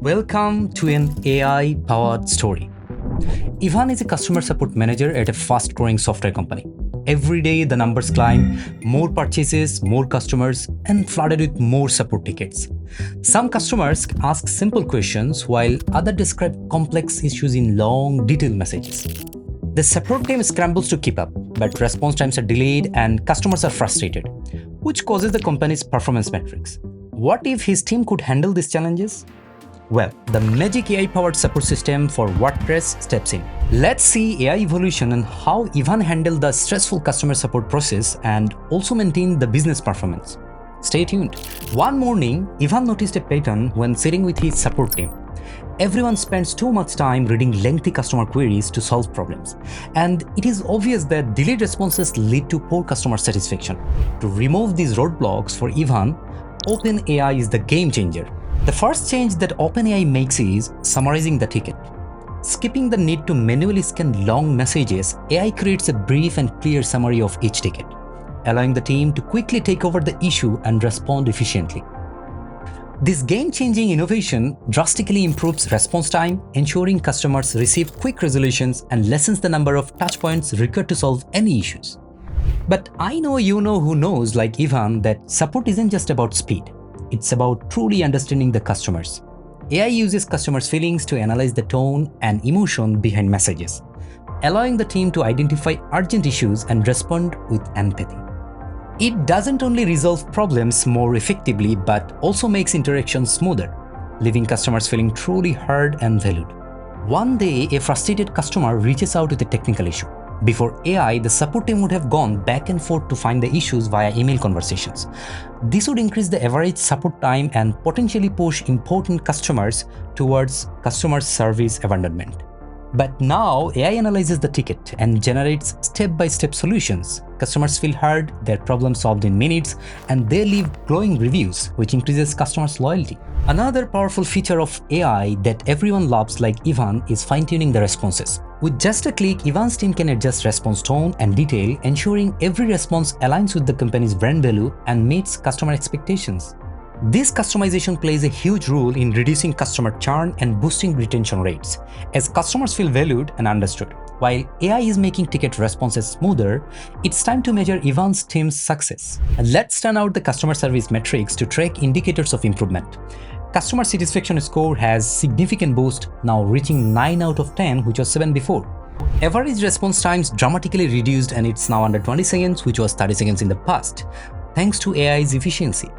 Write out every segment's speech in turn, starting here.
Welcome to an AI-powered story. Ivan is a customer support manager at a fast-growing software company. Every day, the numbers climb, more purchases, more customers, and flooded with more support tickets. Some customers ask simple questions, while others describe complex issues in long, detailed messages. The support team scrambles to keep up, but response times are delayed and customers are frustrated, which causes the company's performance metrics. What if his team could handle these challenges? Well, the magic AI-powered support system for WordPress steps in. Let's see AI evolution and how Ivan handled the stressful customer support process and also maintained the business performance. Stay tuned. One morning, Ivan noticed a pattern when sitting with his support team. Everyone spends too much time reading lengthy customer queries to solve problems, and it is obvious that delayed responses lead to poor customer satisfaction. To remove these roadblocks for Ivan, OpenAI is the game changer. The first change that OpenAI makes is summarizing the ticket. Skipping the need to manually scan long messages, AI creates a brief and clear summary of each ticket, allowing the team to quickly take over the issue and respond efficiently. This game-changing innovation drastically improves response time, ensuring customers receive quick resolutions and lessens the number of touchpoints required to solve any issues. But I know you know who knows, like Ivan, that support isn't just about speed. It's about truly understanding the customers. AI uses customers' feelings to analyze the tone and emotion behind messages, allowing the team to identify urgent issues and respond with empathy. It doesn't only resolve problems more effectively, but also makes interactions smoother, leaving customers feeling truly heard and valued. One day, a frustrated customer reaches out with a technical issue. Before AI, the support team would have gone back and forth to find the issues via email conversations. This would increase the average support time and potentially push important customers towards customer service abandonment. But now, AI analyzes the ticket and generates step-by-step solutions. Customers feel heard, their problem solved in minutes, and they leave glowing reviews, which increases customers' loyalty. Another powerful feature of AI that everyone loves, like Ivan, is fine-tuning the responses. With just a click, Ivan's team can adjust response tone and detail, ensuring every response aligns with the company's brand value and meets customer expectations. This customization plays a huge role in reducing customer churn and boosting retention rates, as customers feel valued and understood. While AI is making ticket responses smoother, it's time to measure Ivan's team's success. And let's turn out the customer service metrics to track indicators of improvement. Customer satisfaction score has significant boost, now reaching 9 out of 10, which was 7 before. Average response times dramatically reduced, and it's now under 20 seconds, which was 30 seconds in the past, thanks to AI's efficiency.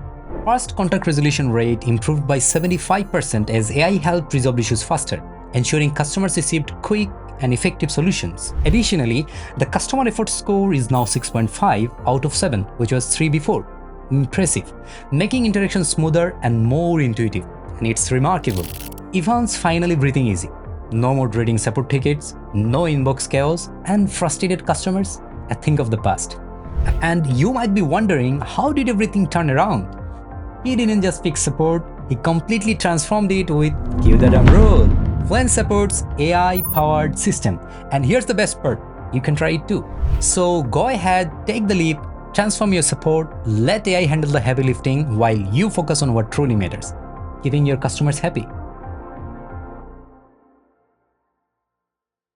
First contact resolution rate improved by 75% as AI helped resolve issues faster, ensuring customers received quick and effective solutions. Additionally, the customer effort score is now 6.5 out of 7, which was 3 before. Impressive, making interactions smoother and more intuitive, and it's remarkable. Ivan's finally breathing easy. No more dreading support tickets, no inbox chaos, and frustrated customers, a thing of the past. And you might be wondering, how did everything turn around? He didn't just fix support, he completely transformed it with Cue the Drum Roll. Fluent supports AI-powered system. And here's the best part, you can try it too. So go ahead, take the leap, transform your support, let AI handle the heavy lifting while you focus on what truly matters, keeping your customers happy.